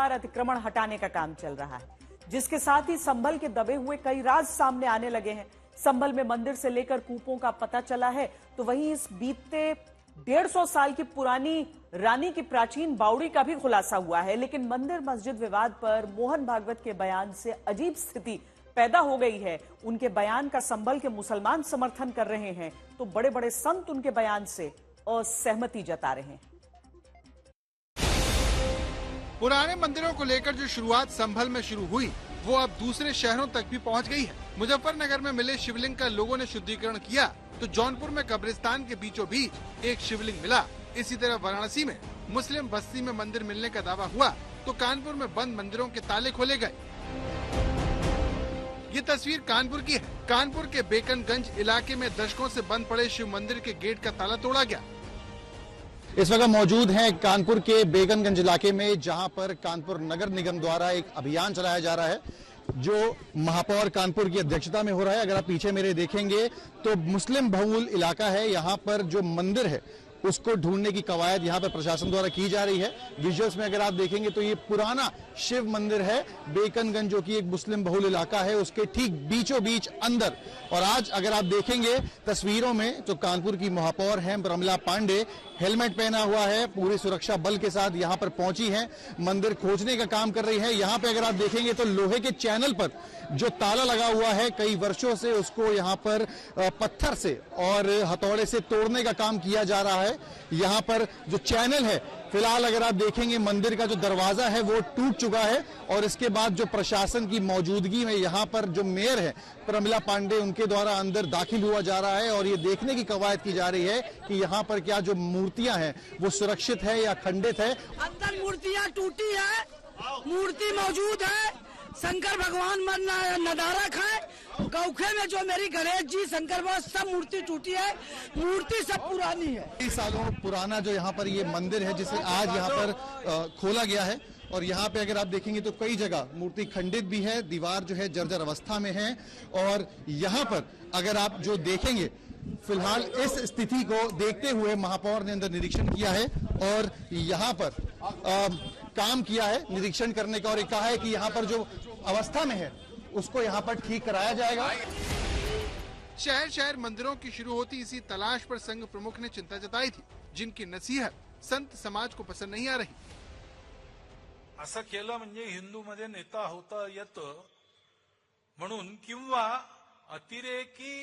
लगातार अतिक्रमण हटाने का काम चल रहा है, जिसके साथ ही संभल के दबे हुए कई राज सामने आने लगे हैं। संभल में मंदिर से लेकर कूपों का पता चला है, तो वहीं इस बीते 150 साल की पुरानी रानी की प्राचीन बावड़ी का भी खुलासा हुआ है। लेकिन मंदिर मस्जिद विवाद पर मोहन भागवत के बयान से अजीब स्थिति पैदा हो गई है। उनके बयान का संभल के मुसलमान समर्थन कर रहे हैं, तो बड़े बड़े संत उनके बयान से असहमति जता रहे हैं। पुराने मंदिरों को लेकर जो शुरुआत संभल में शुरू हुई, वो अब दूसरे शहरों तक भी पहुंच गई है। मुजफ्फरनगर में मिले शिवलिंग का लोगों ने शुद्धिकरण किया, तो जौनपुर में कब्रिस्तान के बीचों बीच एक शिवलिंग मिला। इसी तरह वाराणसी में मुस्लिम बस्ती में मंदिर मिलने का दावा हुआ, तो कानपुर में बंद मंदिरों के ताले खोले गए। ये तस्वीर कानपुर की है। कानपुर के बेकनगंज इलाके में दशकों से बंद पड़े शिव मंदिर के गेट का ताला तोड़ा गया। इस वक्त मौजूद हैं कानपुर के बेकनगंज इलाके में, जहां पर कानपुर नगर निगम द्वारा एक अभियान चलाया जा रहा है, जो महापौर कानपुर की अध्यक्षता में हो रहा है। अगर आप पीछे मेरे देखेंगे तो मुस्लिम बहुल इलाका है। यहाँ पर जो मंदिर है उसको ढूंढने की कवायद यहाँ पर प्रशासन द्वारा की जा रही है। विजुअल्स में अगर आप देखेंगे तो ये पुराना शिव मंदिर है बेकनगंज, जो कि एक मुस्लिम बहुल इलाका है, उसके ठीक बीचों बीच अंदर। और आज अगर आप देखेंगे तस्वीरों में, तो कानपुर की महापौर हैं प्रमिला पांडे, हेलमेट पहना हुआ है, पूरी सुरक्षा बल के साथ यहाँ पर पहुंची हैं, मंदिर खोजने का काम कर रही है। यहाँ पे अगर आप देखेंगे तो लोहे के चैनल पर जो ताला लगा हुआ है कई वर्षों से, उसको यहाँ पर पत्थर से और हथौड़े से तोड़ने का काम किया जा रहा है। यहाँ पर जो चैनल है, फिलहाल अगर आप देखेंगे मंदिर का जो दरवाजा है वो टूट चुका है। और इसके बाद जो प्रशासन की मौजूदगी में यहाँ पर जो मेयर है प्रमिला पांडे, उनके द्वारा अंदर दाखिल हुआ जा रहा है और ये देखने की कवायद की जा रही है कि यहाँ पर क्या जो मूर्तियां हैं वो सुरक्षित है या खंडित है। अंदर मूर्तियां टूटी है, मूर्ति मौजूद है, शंकर भगवान नजारा खाए। गौखे में जो मेरी गणेश जी, शंकर भगवान, सब मूर्ति टूटी है, मूर्ति सब पुरानी है। कई सालों पुराना जो यहाँ पर ये मंदिर है, जिसे आज यहाँ पर खोला गया है। और यहाँ पे अगर आप देखेंगे तो कई जगह मूर्ति खंडित भी है, दीवार जो है जर्जर अवस्था में है। और यहाँ पर अगर आप जो देखेंगे, फिलहाल इस स्थिति को देखते हुए महापौर ने अंदर निरीक्षण किया है और यहाँ पर काम किया है निरीक्षण करने का, और कहा है कि यहाँ पर जो अवस्था में है उसको यहाँ पर ठीक कराया जाएगा। शहर शहर मंदिरों की शुरू होती इसी तलाश पर संघ प्रमुख ने चिंता जताई थी, जिनकी नसीहत संत समाज को पसंद नहीं आ रही। असं केलं म्हणजे हिंदूमध्ये नेता होता येतं म्हणून, किंवा अतिरेकी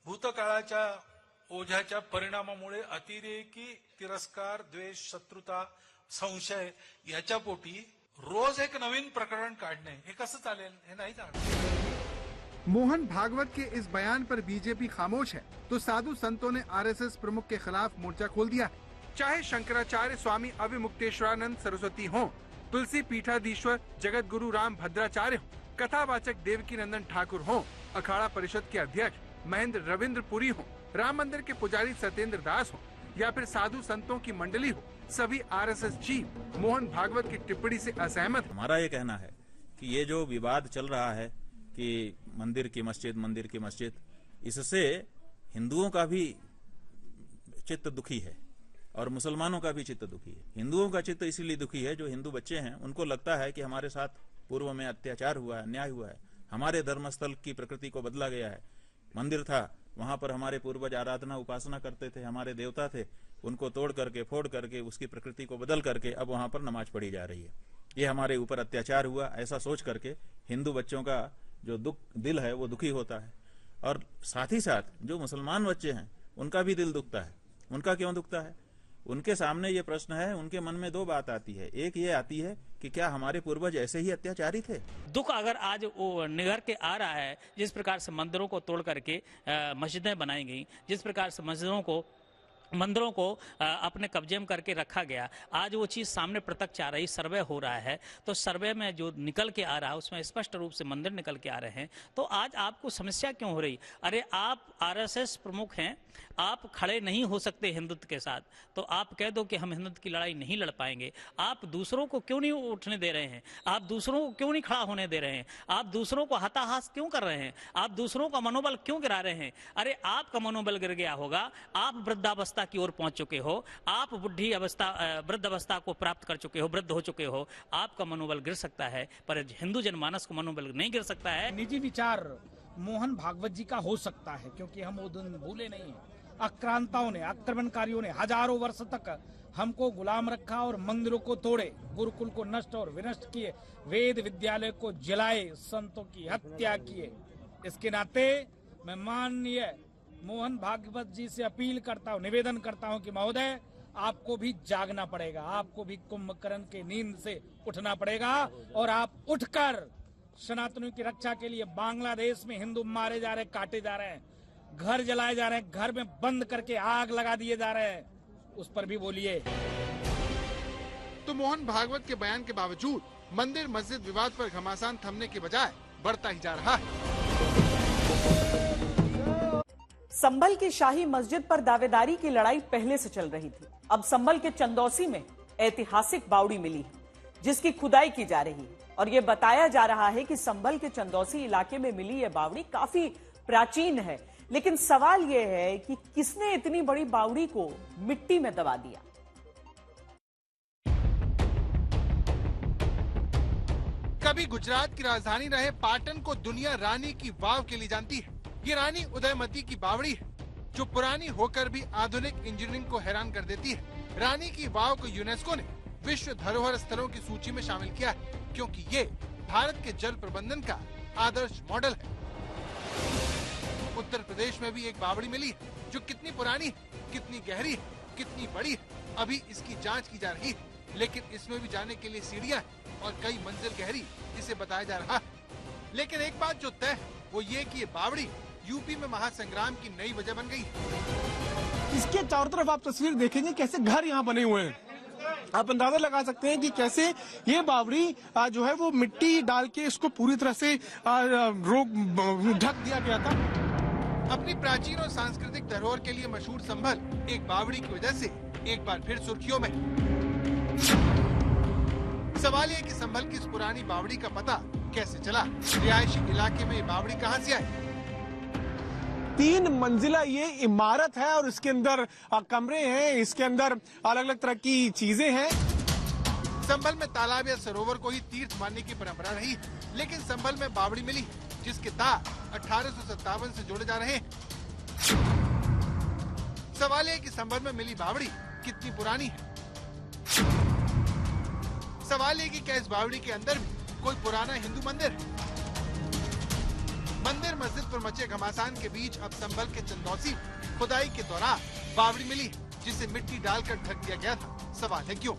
भूतकाळाच्या ओझ्याच्या परिणामामुळे अतिरेकी तिरस्कार, द्वेष, शत्रुता, संशय याच्या पोटी रोज एक नवीन प्रकरण काढणे, हे कसं चालेल? हे नाही चालणार। मोहन भागवत के इस बयान पर बीजेपी खामोश है, तो साधु संतों ने आरएसएस प्रमुख के खिलाफ मोर्चा खोल दिया। चाहे शंकराचार्य स्वामी अविमुक्तेश्वरानंद सरस्वती हो, तुलसी पीठाधीश्वर जगत गुरु राम भद्राचार्य हो, कथावाचक देवकी नंदन ठाकुर हो, अखाड़ा परिषद के अध्यक्ष महेंद्र रविंद्र पुरी हो, राम मंदिर के पुजारी सत्येंद्र दास हो, या फिर साधु संतों की मंडली हो, सभी आरएसएस चीफ मोहन भागवत की टिप्पणी से असहमत। हमारा ये कहना है कि ये जो विवाद चल रहा है कि मंदिर की मस्जिद, इससे हिंदुओं का भी चित्त दुखी है और मुसलमानों का भी चित्त दुखी है। हिंदुओं का चित्त इसीलिए दुखी है, जो हिंदू बच्चे हैं उनको लगता है कि हमारे साथ पूर्व में अत्याचार हुआ है, अन्याय हुआ है, हमारे धर्मस्थल की प्रकृति को बदला गया है। मंदिर था, वहां पर हमारे पूर्वज आराधना उपासना करते थे, हमारे देवता थे, उनको तोड़ करके फोड़ करके उसकी प्रकृति को बदल करके अब वहां पर नमाज पढ़ी जा रही है। ये हमारे ऊपर अत्याचार हुआ, ऐसा सोच करके हिंदू बच्चों का जो दिल है वो दुखी होता है। और साथ ही साथ जो मुसलमान बच्चे हैं उनका भी दिल दुखता है। उनका क्यों दुखता है? उनके सामने ये प्रश्न है, उनके मन में दो बात आती है। एक ये आती है कि क्या हमारे पूर्वज ऐसे ही अत्याचारी थे? दुख अगर आज वो निगर के आ रहा है, जिस प्रकार से मंदिरों को तोड़ करके मस्जिदें बनाई गई, जिस प्रकार से मंदिरों को अपने कब्जे में करके रखा गया, आज वो चीज़ सामने प्रत्यक्ष आ रही, सर्वे हो रहा है। तो सर्वे में जो निकल के आ रहा है उसमें स्पष्ट रूप से मंदिर निकल के आ रहे हैं। तो आज आपको समस्या क्यों हो रही? अरे आप आरएसएस प्रमुख हैं, आप खड़े नहीं हो सकते हिंदुत्व के साथ, तो आप कह दो कि हम हिंदुत्व की लड़ाई नहीं लड़ पाएंगे। आप दूसरों को क्यों नहीं उठने दे रहे हैं? आप दूसरों को क्यों नहीं खड़ा होने दे रहे हैं? आप दूसरों को हताहत क्यों कर रहे हैं? आप दूसरों का मनोबल क्यों गिरा रहे हैं? अरे आपका मनोबल गिर गया होगा, आप वृद्धावस्था अवस्था की ओर पहुंच चुके हो, आप बुढ़ी अवस्था वृद्ध अवस्था को प्राप्त कर चुके हो, वृद्ध हो चुके हो, आपका मनोबल गिर सकता है, पर हिंदू जनमानस को मनोबल नहीं गिर सकता है। निजी विचार मोहन भागवत जी का हो सकता है, क्योंकि हम वो दिन भूले नहीं हैं। आक्रांताओं ने, आक्रमणकारियों ने हजारों वर्ष तक हमको गुलाम रखा और मंदिरों को तोड़े, गुरुकुल को नष्ट और विनष्ट किए, वेद विद्यालय को जलाए, संतों की हत्या किए। इसके नाते मैं माननीय मोहन भागवत जी से अपील करता हूँ, निवेदन करता हूँ कि महोदय आपको भी जागना पड़ेगा, आपको भी कुंभकर्ण के नींद से उठना पड़ेगा और आप उठकर सनातनियों की रक्षा के लिए, बांग्लादेश में हिंदू मारे जा रहे, काटे जा रहे हैं, घर जलाए जा रहे हैं, घर में बंद करके आग लगा दिए जा रहे हैं, उस पर भी बोलिए। तो मोहन भागवत के बयान के बावजूद मंदिर मस्जिद विवाद पर घमासान थमने के बजाय बढ़ता ही जा रहा है। संभल की शाही मस्जिद पर दावेदारी की लड़ाई पहले से चल रही थी। अब संभल के चंदौसी में ऐतिहासिक बावड़ी मिली है, जिसकी खुदाई की जा रही है और ये बताया जा रहा है कि संभल के चंदौसी इलाके में मिली यह बावड़ी काफी प्राचीन है। लेकिन सवाल यह है कि किसने इतनी बड़ी बावड़ी को मिट्टी में दबा दिया। कभी गुजरात की राजधानी रहे पाटन को दुनिया रानी की वाव के लिए जानती है। ये रानी उदयमती की बावड़ी है, जो पुरानी होकर भी आधुनिक इंजीनियरिंग को हैरान कर देती है। रानी की वाव को यूनेस्को ने विश्व धरोहर स्थलों की सूची में शामिल किया है, क्योंकि ये भारत के जल प्रबंधन का आदर्श मॉडल है। उत्तर प्रदेश में भी एक बावड़ी मिली है, जो कितनी पुरानी है, कितनी गहरी है, कितनी बड़ी है, अभी इसकी जांच की जा रही है। लेकिन इसमें भी जाने के लिए सीढ़ियां हैं और कई मंजिल गहरी, इसे बताया जा रहा है। लेकिन एक बात जो तय है वो ये कि ये बावड़ी यूपी में महासंग्राम की नई वजह बन गई। इसके चारों तरफ आप तस्वीर देखेंगे कैसे घर यहाँ बने हुए हैं। आप अंदाजा लगा सकते हैं कि कैसे ये बावड़ी जो है वो मिट्टी डाल के इसको पूरी तरह से ढक दिया गया था। अपनी प्राचीन और सांस्कृतिक धरोहर के लिए मशहूर संभल एक बावड़ी की वजह से एक बार फिर सुर्खियों में। सवाल ये कि संभल की इस पुरानी बावड़ी का पता कैसे चला? रिहायशी इलाके में ये बावड़ी कहां से आई? 3 मंजिला ये इमारत है और इसके अंदर कमरे हैं, इसके अंदर अलग अलग तरह की चीजें हैं। संभल में तालाब या सरोवर को ही तीर्थ मानने की परंपरा रही, लेकिन संभल में बावड़ी मिली जिसके तार 1857 से जोड़े जा रहे हैं। सवाल है कि संभल में मिली बावड़ी कितनी पुरानी है। सवाल है कि क्या इस बावड़ी के अंदर भी कोई पुराना हिंदू मंदिर है? मंदिर मस्जिद पर मचे घमासान के बीच अब संभल के चंदौसी खुदाई के दौरान बावड़ी मिली, जिसे मिट्टी डालकर ढक दिया गया था। सवाल है क्यों?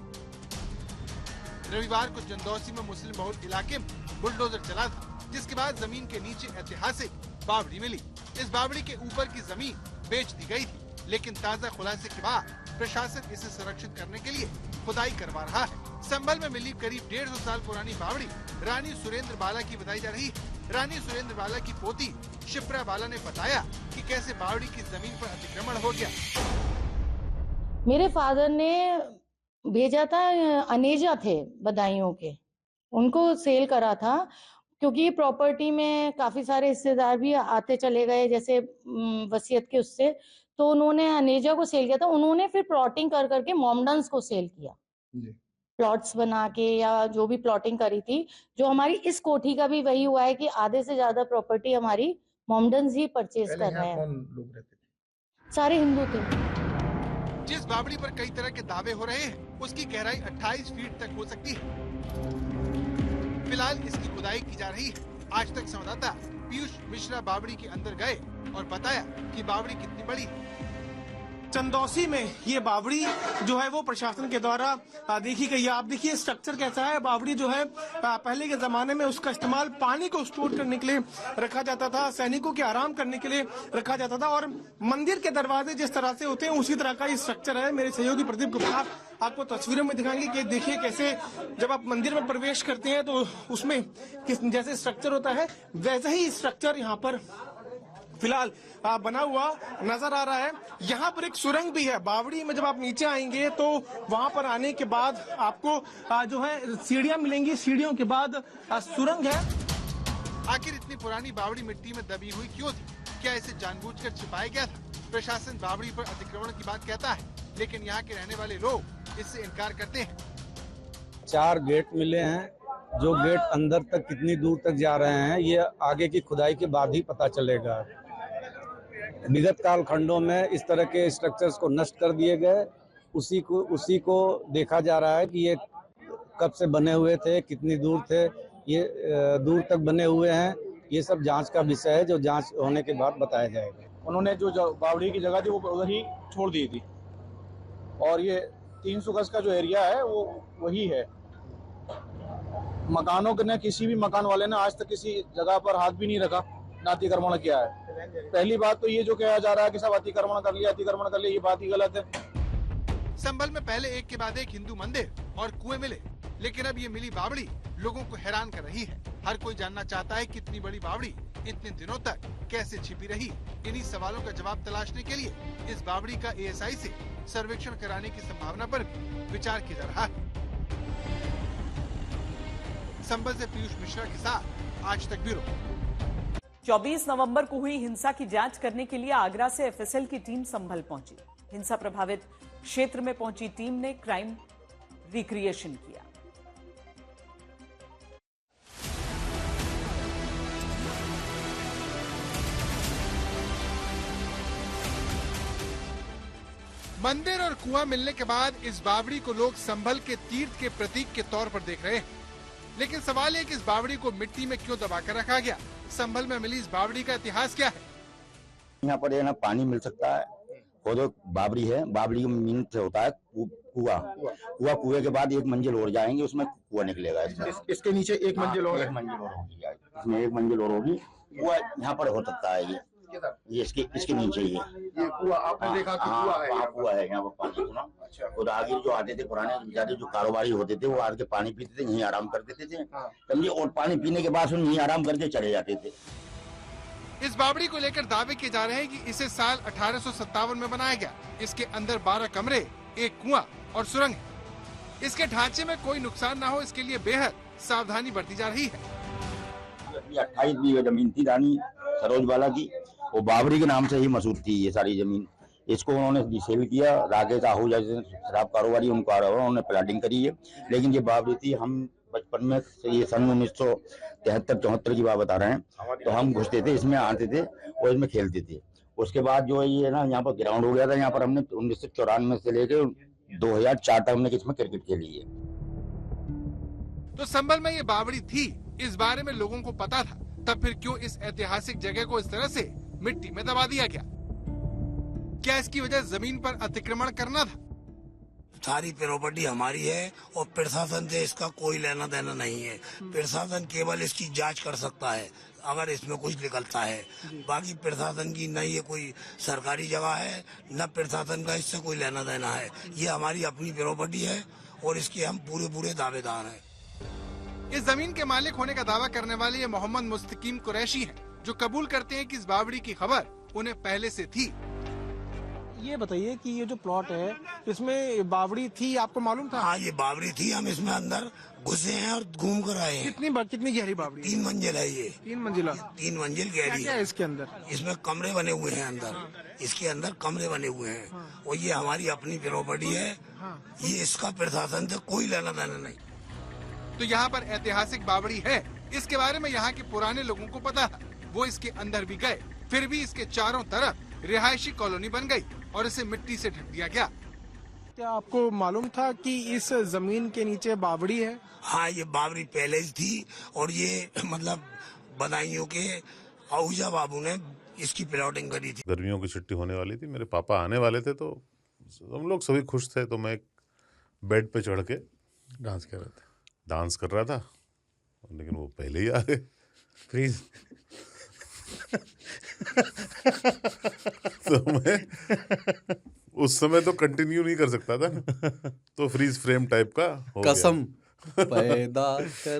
रविवार को चंदौसी में मुस्लिम बहुल इलाके में बुलडोजर चला था, जिसके बाद जमीन के नीचे ऐतिहासिक बावड़ी मिली। इस बावड़ी के ऊपर की जमीन बेच दी गई थी, लेकिन ताज़ा खुलासे के बाद प्रशासन इसे संरक्षित करने के लिए खुदाई करवा रहा है। संभल में मिली करीब 150 साल पुरानी बावड़ी रानी सुरेंद्र बाला की बताई जा रही है। रानी सुरेंद्र बाला की पोती शिप्रा बाला ने बताया कि कैसे बावड़ी की जमीन पर अतिक्रमण हो गया। मेरे फादर ने भेजा था, अनेजा थे बदायूं के, उनको सेल करा था, क्योंकि ये प्रॉपर्टी में काफी सारे हिस्सेदार भी आते चले गए, जैसे वसीयत के उससे, तो उन्होंने अनेजा को सेल किया था। उन्होंने फिर प्लॉटिंग कर करके मॉमडन्स को सेल किया, प्लॉट्स बना के, या जो भी प्लॉटिंग करी थी। जो हमारी इस कोठी का भी वही हुआ है कि आधे से ज्यादा प्रॉपर्टी हमारी मॉमडन्स ही परचेज कर रहे हैं। कौन लोग रहते थे? सारे हिंदू थे। जिस बावड़ी पर कई तरह के दावे हो रहे हैं, उसकी गहराई 28 फीट तक हो सकती है। फिलहाल इसकी खुदाई की जा रही है। आज तक संवाददाता पीयूष मिश्रा बावड़ी के अंदर गए और बताया कि बावड़ी कितनी बड़ी है। चंदौसी में ये बावड़ी जो है वो प्रशासन के द्वारा देखी गई है। आप देखिए स्ट्रक्चर कैसा है। बावड़ी जो है पहले के जमाने में उसका इस्तेमाल पानी को स्टोर करने के लिए रखा जाता था, सैनिकों के आराम करने के लिए रखा जाता था, और मंदिर के दरवाजे जिस तरह से होते हैं उसी तरह का ये स्ट्रक्चर है। मेरे सहयोगी प्रदीप गुप्ता आपको तस्वीरों में दिखाएंगे कि देखिए कैसे जब आप मंदिर में प्रवेश करते हैं तो उसमें किस जैसे स्ट्रक्चर होता है, वैसा ही स्ट्रक्चर यहाँ पर फिलहाल बना हुआ नजर आ रहा है। यहाँ पर एक सुरंग भी है। बावड़ी में जब आप नीचे आएंगे तो वहाँ पर आने के बाद आपको जो है सीढ़ियाँ मिलेंगी, सीढ़ियों के बाद सुरंग है। आखिर इतनी पुरानी बावड़ी मिट्टी में दबी हुई क्यों थी? क्या इसे जानबूझकर छिपाया गया था? प्रशासन बावड़ी पर अतिक्रमण की बात कहता है, लेकिन यहाँ के रहने वाले लोग इससे इनकार करते हैं। 4 गेट मिले हैं, जो गेट अंदर तक कितनी दूर तक जा रहे हैं ये आगे की खुदाई के बाद ही पता चलेगा। विगत काल खंडों में इस तरह के स्ट्रक्चर्स को नष्ट कर दिए गए, उसी को देखा जा रहा है कि ये कब से बने हुए थे, कितनी दूर थे, ये दूर तक बने हुए हैं। ये सब जांच का विषय है, जो जांच होने के बाद बताया जाएगा। उन्होंने जो बावड़ी की जगह थी वो उधर ही छोड़ दी थी और ये 300 गज का जो एरिया है वो वही है। मकानों के ने किसी भी मकान वाले ने आज तक किसी जगह पर हाथ भी नहीं रखा, ना अतिक्रमण किया है। पहली बात तो ये जो कहा जा रहा है कि सब अतिक्रमण कर लिया, ये बात ही गलत है। संभल में पहले एक के बाद एक हिंदू मंदिर और कुएं मिले, लेकिन अब ये मिली बावड़ी लोगों को हैरान कर रही है। हर कोई जानना चाहता है कितनी बड़ी बावड़ी इतने दिनों तक कैसे छिपी रही। इन्हीं सवालों का जवाब तलाशने के लिए इस बावड़ी का एएसआई से सर्वेक्षण कराने की संभावना पर भी विचार किया जा रहा है। संभल से पीयूष मिश्रा के साथ आज तक ब्यूरो। 24 नवंबर को हुई हिंसा की जांच करने के लिए आगरा से एफएसएल की टीम संभल पहुंची। हिंसा प्रभावित क्षेत्र में पहुंची टीम ने क्राइम रिक्रिएशन किया। मंदिर और कुआं मिलने के बाद इस बावड़ी को लोग संभल के तीर्थ के प्रतीक के तौर पर देख रहे हैं, लेकिन सवाल है कि इस बावड़ी को मिट्टी में क्यों दबाकर रखा गया? संभल में मिली इस बावड़ी का इतिहास क्या है? यहाँ पर है ना पानी मिल सकता है, वो जो बावड़ी है, बावड़ी का मीन से होता है कुएं के बाद एक मंजिल और जाएंगे, उसमें कुआं निकलेगा। इसके नीचे एक मंजिल और होगी, इसमें एक मंजिल और होगी। कुआं यहाँ पर हो सकता है, ये इसके नीचे ही है। कुआं आपने देखा कि कुआं है? कुआं है यहाँ पर पानी सुना। और आगे जो आते थे पुराने बेचारे जो कारोबारी होते थे, वो आके पानी पीते थे, यहीं आराम कर देते थे, समझे, और पानी पीने के बाद यहीं आराम करके चले जाते थे। इस बावड़ी को लेकर दावे किए जा रहे हैं कि इसे साल 1857 में बनाया गया। इसके अंदर 12 कमरे, एक कुआं और सुरंग है। इसके ढांचे में कोई नुकसान न हो, इसके लिए बेहद सावधानी बरती जा रही है। 28 बीघा जमीन थी रानी सरोजबाला की, वो बावड़ी के नाम से ही मशहूर थी ये सारी जमीन। इसको उन्होंने सेल किया, राकेश आहूजा जैसे शराब कारोबारी उन्होंने प्लाटिंग करी है, लेकिन ये बावड़ी थी। हम बचपन में ये सन 1973-74 की बात बता रहे हैं, तो हम घुसते थे इसमें, आते थे और इसमें खेलते थे। उसके बाद जो है ये ना यहाँ पर ग्राउंड हो गया था, यहाँ पर हमने 1994 से लेकर 2004 तक हमने इसमें क्रिकेट खेली है। तो संभल में ये बावड़ी थी, इस बारे में लोगों को पता था, तब फिर क्यों इस ऐतिहासिक जगह को इस तरह से मिट्टी में दबा दिया गया? क्या इसकी वजह जमीन पर अतिक्रमण करना था? सारी प्रॉपर्टी हमारी है और प्रशासन से इसका कोई लेना देना नहीं है। प्रशासन केवल इसकी जांच कर सकता है अगर इसमें कुछ निकलता है। बाकी प्रशासन की न ये कोई सरकारी जगह है, न प्रशासन का इससे कोई लेना देना है। ये हमारी अपनी प्रॉपर्टी है और इसके हम पूरे दावेदार हैं। इस जमीन के मालिक होने का दावा करने वाले ये मोहम्मद मुस्तकीम कुरैशी हैं, जो कबूल करते हैं कि इस बावड़ी की खबर उन्हें पहले से थी। ये बताइए कि ये जो प्लॉट है इसमें बावड़ी थी, आपको मालूम था? हाँ, ये बावड़ी थी, हम इसमें अंदर घुसे हैं और घूम कर आए हैं। कितनी गहरी बावड़ी? 3 मंजिल है ये। 3 मंजिला? 3 मंजिल गहरी है। इसके अंदर इसमें कमरे बने हुए हैं, अंदर इसके अंदर कमरे बने हुए हैं और ये हमारी अपनी प्रॉपर्टी है। ये इसका प्रशासन से कोई लेना देना नहीं। तो यहाँ पर ऐतिहासिक बावड़ी है, इसके बारे में यहाँ के पुराने लोगों को पता था। वो इसके अंदर भी गए, फिर भी इसके चारों तरफ रिहायशी कॉलोनी बन गई और इसे मिट्टी से ढक दिया गया। क्या आपको मालूम था कि इस जमीन के नीचे बावड़ी है? हाँ, ये बावड़ी पहले थी और ये मतलब बदायूं के आहूजा बाबू ने इसकी प्लॉटिंग करी थी। गर्मियों की छुट्टी होने वाली थी, मेरे पापा आने वाले थे, तो हम लोग सभी खुश थे। तो मैं एक बेड पे चढ़ के डांस कर रहा था, लेकिन वो पहले ही आ गए। फ्रीज तो मैं उस समय तो कंटिन्यू नहीं कर सकता था ना, तो फ्रीज फ्रेम टाइप का हो कसम गया। पैदा कर